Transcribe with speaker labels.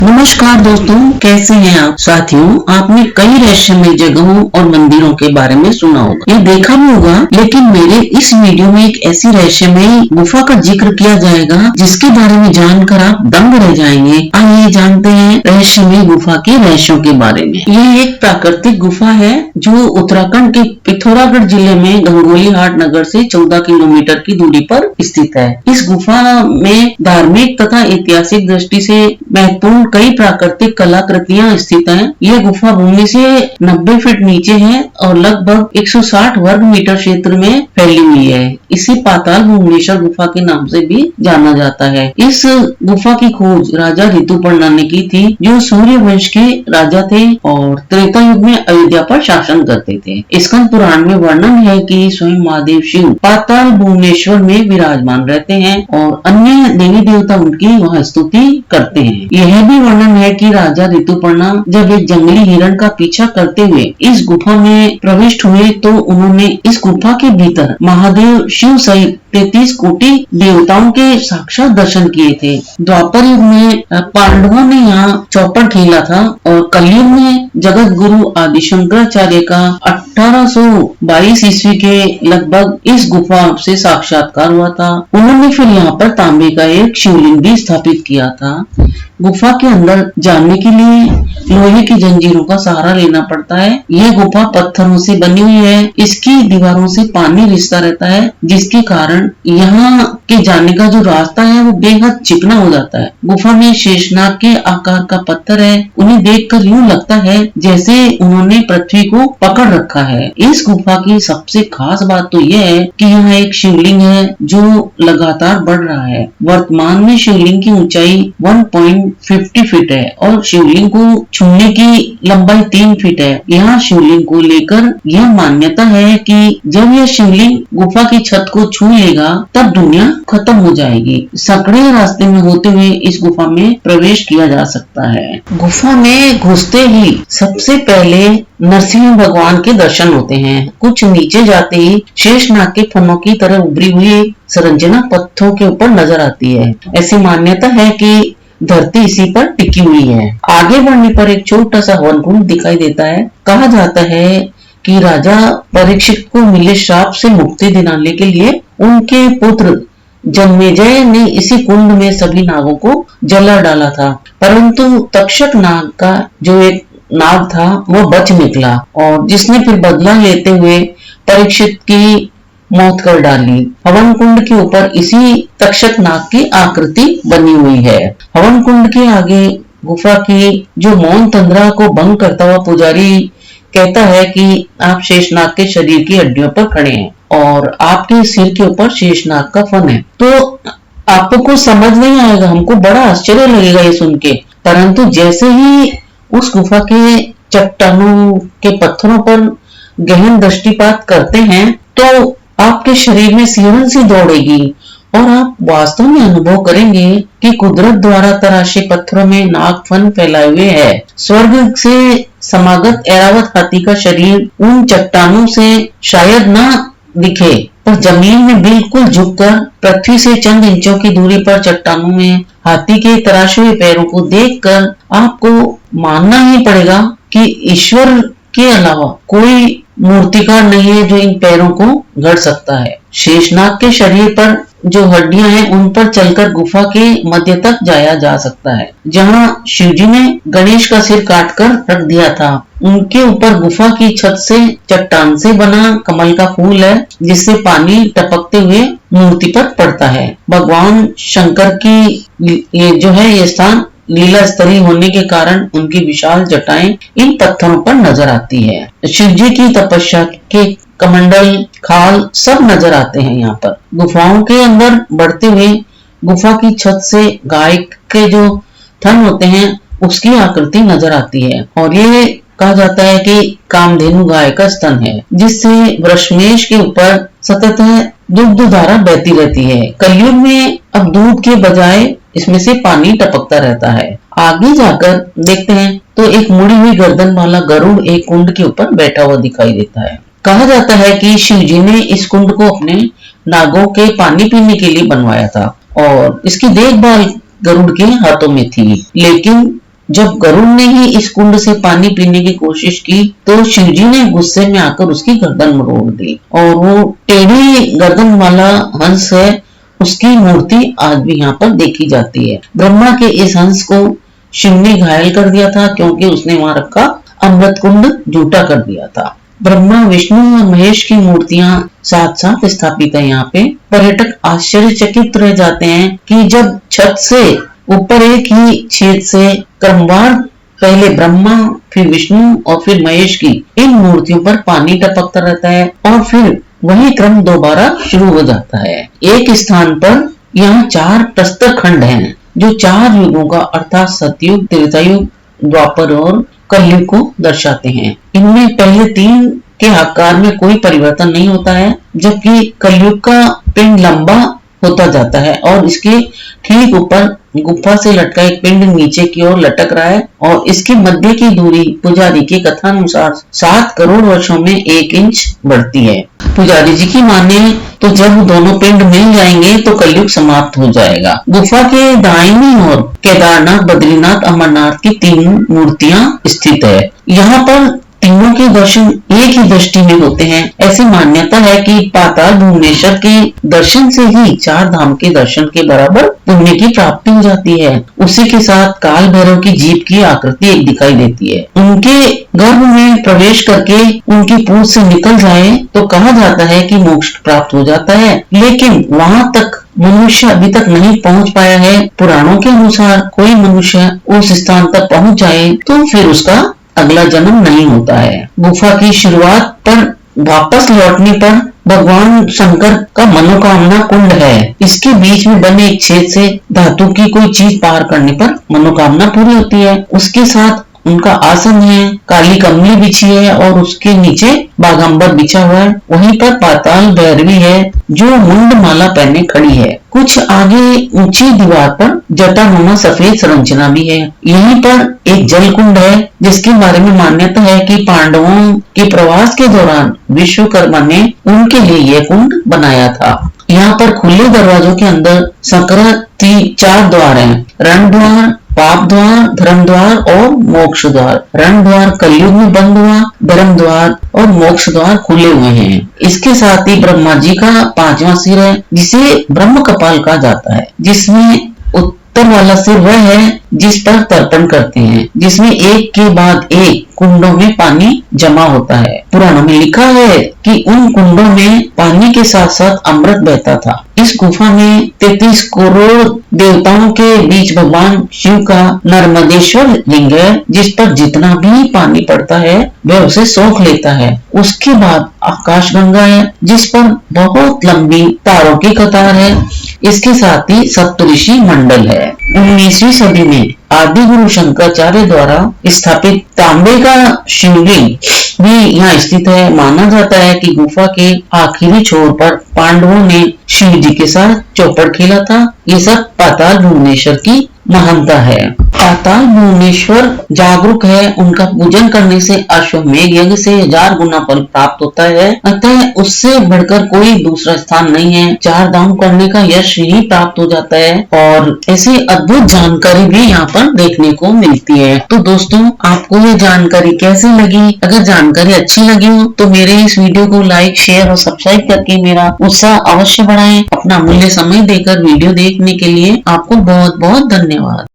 Speaker 1: नमस्कार दोस्तों, कैसे हैं आप साथियों। आपने कई रहस्यमय जगहों और मंदिरों के बारे में सुना होगा, ये देखा भी होगा, लेकिन मेरे इस वीडियो में एक ऐसी रहस्यमय गुफा का जिक्र किया जाएगा जिसके बारे में जानकर आप दंग रह जाएंगे। आइए जानते हैं रहस्यमय गुफा के रहस्यों के बारे में। ये एक प्राकृतिक गुफा है जो उत्तराखंड के पिथौरागढ़ जिले में गंगोली हाट नगर से 14 किलोमीटर की दूरी पर स्थित है। इस गुफा में धार्मिक तथा ऐतिहासिक दृष्टि से महत्वपूर्ण कई प्राकृतिक कलाकृतियां स्थित हैं। यह गुफा भूमि से 90 फीट नीचे है और लगभग 160 वर्ग मीटर क्षेत्र में फैली हुई है। इसे पाताल भुवनेश्वर गुफा के नाम से भी जाना जाता है। इस गुफा की खोज राजा ऋतुपर्णा ने की थी, जो सूर्य वंश के राजा थे और त्रेता युग में अयोध्या पर शासन करते थे। स्कंद पुराण में वर्णन है कि स्वयं महादेव शिव पाताल भुवनेश्वर में विराजमान रहते हैं और अन्य देवी देवता उनकी वहां स्तुति करते हैं। यह भी वर्णन है कि राजा ऋतुपर्णा जब एक जंगली हिरण का पीछा करते हुए इस गुफा में प्रविष्ट हुए तो उन्होंने इस गुफा के भीतर महादेव शिव सहित 33 कोटि देवताओं के साक्षात दर्शन किए थे। द्वापर युग में पांडवों ने यहाँ चौपड़ खेला था और कलयुग में जगत गुरु आदि शंकराचार्य का 1822 ईस्वी के लगभग इस गुफा से साक्षात्कार हुआ था। उन्होंने फिर यहाँ पर तांबे का एक शिवलिंग भी स्थापित किया था। गुफा के अंदर जाने के लिए लोहे की जंजीरों का सहारा लेना पड़ता है। यह गुफा पत्थरों से बनी हुई है। इसकी दीवारों से पानी रिसता रहता है, जिसके कारण यहाँ के जाने का जो रास्ता है वो बेहद चिकना हो जाता है। गुफा में शेषनाग के आकार का पत्थर है। उन्हें देखकर यूं लगता है जैसे उन्होंने पृथ्वी को पकड़ रखा है। इस गुफा की सबसे खास बात तो यह है कि यहाँ एक शिवलिंग है जो लगातार बढ़ रहा है। वर्तमान में शिवलिंग की ऊंचाई 1.50 फीट है और शिवलिंग को छूने की लंबाई 3 फीट है। यहाँ शिवलिंग को लेकर यह मान्यता है कि जब यह शिवलिंग गुफा की छत को छू लेगा तब दुनिया खत्म हो जाएगी। सकड़े रास्ते में होते हुए इस गुफा में प्रवेश किया जा सकता है। गुफा में घुसते ही सबसे पहले नरसिंह भगवान के दर्शन होते हैं। कुछ नीचे जाते ही शेषनाग के फनों की तरह उभरी हुई संरचना पत्थरों के ऊपर नजर आती है। ऐसी मान्यता है कि धरती इसी पर टिकी हुई है। आगे बढ़ने पर एक छोटा सा हवन कुंड दिखाई देता है। कहा जाता है कि राजा परीक्षित को मिले श्राप से मुक्ति दिलाने के लिए उनके पुत्र जन्मेजय ने इसी कुंड में सभी नागों को जला डाला था, परंतु तक्षक नाग का जो एक नाग था वो बच निकला और जिसने फिर बदला लेते हुए परीक्षित की मौत कर डाली। हवन कुंड के ऊपर इसी तक्षक नाग की आकृति बनी हुई है। हवन कुंड के आगे गुफा की जो मौन तंद्रा को भंग करता हुआ पुजारी कहता है कि आप शेषनाग के शरीर की हड्डियों पर खड़े हैं और आपके सिर के ऊपर शेषनाग का फन है। तो आपको कुछ समझ नहीं आएगा, हमको बड़ा आश्चर्य लगेगा ये सुन के, परंतु जैसे ही उस गुफा के चट्टानों के पत्थरों पर गहन दृष्टिपात करते हैं तो आपके शरीर में सिहरन सी दौड़ेगी और आप वास्तव में अनुभव करेंगे कि कुदरत द्वारा तराशे पत्थरों में नाग फन फैलाए हुए है। स्वर्ग से समागत ऐरावत हाथी का शरीर उन चट्टानों से शायद न दिखे, पर जमीन में बिल्कुल झुककर पृथ्वी से चंद इंचों की दूरी पर चट्टानों में हाथी के तराशे हुए पैरों को देखकर आपको मानना ही पड़ेगा कि ईश्वर के अलावा कोई मूर्तिकार नहीं है जो इन पैरों को गढ़ सकता है। शेषनाग के शरीर पर जो हड्डियां हैं उन पर चलकर गुफा के मध्य तक जाया जा सकता है, जहां शिवजी ने गणेश का सिर काटकर रख दिया था। उनके ऊपर गुफा की छत से चट्टान से बना कमल का फूल है जिससे पानी टपकते हुए मूर्ति पर पड़ता है। भगवान शंकर की ये स्थान लीला स्तरीय होने के कारण उनकी विशाल जटाएं इन पत्थरों पर नजर आती है। शिवजी की तपस्या के कमंडल खाल सब नजर आते हैं यहाँ पर। गुफाओं के अंदर बढ़ते हुए गुफा की छत से गाय के जो थन होते हैं उसकी आकृति नजर आती है और ये कहा जाता है कि कामधेनु गाय का स्तन है जिससे वृषमेश के ऊपर सतत दुग्ध धारा बहती रहती है। कलयुग में अब दूध के बजाय इसमें से पानी टपकता रहता है। आगे जाकर देखते हैं तो एक मुड़ी हुई गर्दन वाला गरुड़ एक कुंड के ऊपर बैठा हुआ दिखाई देता है। कहा जाता है कि शिवजी ने इस कुंड को अपने नागों के पानी पीने के लिए बनवाया था और इसकी देखभाल गरुड़ के हाथों में थी, लेकिन जब गरुड़ ने ही इस कुंड से पानी पीने की कोशिश की तो शिवजी ने गुस्से में आकर उसकी गर्दन मरोड़ दी और वो टेढ़ी गर्दन वाला हंस है, उसकी मूर्ति आज भी यहाँ पर देखी जाती है। ब्रह्मा के इस हंस को शिव ने घायल कर दिया था क्योंकि उसने वहां रखा अमृत कुंड झूठा कर दिया था। ब्रह्मा, विष्णु और महेश की मूर्तियां साथ साथ स्थापित है यहाँ पे। पर्यटक आश्चर्यचकित रह जाते हैं कि जब छत से ऊपर एक ही छेद से क्रमवार पहले ब्रह्मा, फिर विष्णु और फिर महेश की इन मूर्तियों पर पानी टपकता रहता है और फिर वही क्रम दोबारा शुरू हो जाता है। एक स्थान पर यहाँ 4 प्रस्तर खंड हैं जो 4 युगों का अर्थात सतयुग, त्रेतायुग, द्वापर और कलयुग को दर्शाते हैं। इनमें पहले 3 के आकार में कोई परिवर्तन नहीं होता है, जबकि कलयुग का पिंड लंबा होता जाता है और इसके ठीक ऊपर गुफा से लटका एक पिंड नीचे की ओर लटक रहा है और इसकी मध्य की दूरी पुजारी के कथानुसार 7 करोड़ वर्षों में 1 इंच बढ़ती है। पुजारी जी की माने तो जब दोनों पिंड मिल जाएंगे तो कलयुग समाप्त हो जाएगा। गुफा के दाहिनी ओर केदारनाथ, बद्रीनाथ, अमरनाथ की 3 मूर्तियां स्थित है। यहाँ पर तीनों के दर्शन एक ही दृष्टि में होते हैं। ऐसी मान्यता है कि पाताल भुवनेश्वर के दर्शन से ही 4 धाम के दर्शन के बराबर पुण्य की प्राप्ति हो जाती है। उसी के साथ काल भैरव की जीभ की आकृति एक दिखाई देती है। उनके गर्भ में प्रवेश करके उनकी पूंछ से निकल जाए तो कहा जाता है कि मोक्ष प्राप्त हो जाता है, लेकिन वहां तक मनुष्य अभी तक नहीं पहुंच पाया है। पुराणों के अनुसार कोई मनुष्य उस स्थान तक पहुंच जाए तो फिर उसका अगला जन्म नहीं होता है। गुफा की शुरुआत पर वापस लौटने पर भगवान शंकर का मनोकामना कुंड है। इसके बीच में बने एक छेद से धातु की कोई चीज पार करने पर मनोकामना पूरी होती है। उसके साथ उनका आसन है, काली कमली बिछी है और उसके नीचे बागंबर बिछा हुआ है। वहीं पर पाताल भैरवी है जो मुंड माला पहने खड़ी है। कुछ आगे ऊंची दीवार पर जटानुमा सफेद संरचना भी है। यहीं पर एक जल कुंड है जिसके बारे में मान्यता है कि पांडवों के प्रवास के दौरान विश्वकर्मा ने उनके लिए यह कुंड बनाया था। यहाँ पर खुले दरवाजों के अंदर संक्रांति 4 द्वार हैं। रण द्वार, पाप द्वार, धर्म द्वार और मोक्ष द्वार। रण द्वार कलयुग में बंद हुआ, धर्म द्वार और मोक्ष द्वार खुले हुए हैं। इसके साथ ही ब्रह्मा जी का 5वां सिर है जिसे ब्रह्म कपाल कहा जाता है, जिसमें उत्तर वाला सिर वह है जिस पर तर्पण करते हैं, जिसमें एक के बाद एक कुंडों में पानी जमा होता है। पुराणों में लिखा है कि उन कुंडों में पानी के साथ साथ अमृत बहता था। इस गुफा में 33 करोड़ देवताओं के बीच भगवान शिव का नर्मदेश्वर लिंग है, जिस पर जितना भी पानी पड़ता है वह उसे सोख लेता है। उसके बाद आकाशगंगा है जिस पर बहुत लंबी तारों की कतार है। इसके साथ ही सप्तऋषि मंडल है। 19वीं सदी में आदि गुरु शंकराचार्य द्वारा स्थापित तांबे का शिवलिंग भी यहाँ स्थित है। माना जाता है कि गुफा के आखिरी छोर पर पांडवों ने शिव जी के साथ चौपड़ खेला था। ये सब पाताल भुवनेश्वर की महानता है। पाताल भुवनेश्वर जागरूक है, उनका पूजन करने से अश्वमेध यज्ञ से 1000 गुना फल प्राप्त होता है। अतः उससे बढ़कर कोई दूसरा स्थान नहीं है। 4 धाम करने का यश ही प्राप्त हो जाता है और ऐसी अद्भुत जानकारी भी यहाँ पर देखने को मिलती है। तो दोस्तों, आपको ये जानकारी कैसी लगी? अगर जानकारी अच्छी लगी हो तो मेरे इस वीडियो को लाइक, शेयर और सब्सक्राइब करके मेरा उत्साह अवश्य बढ़ाएं। अपना मूल्य समय देकर वीडियो देखने के लिए आपको बहुत बहुत धन्यवाद।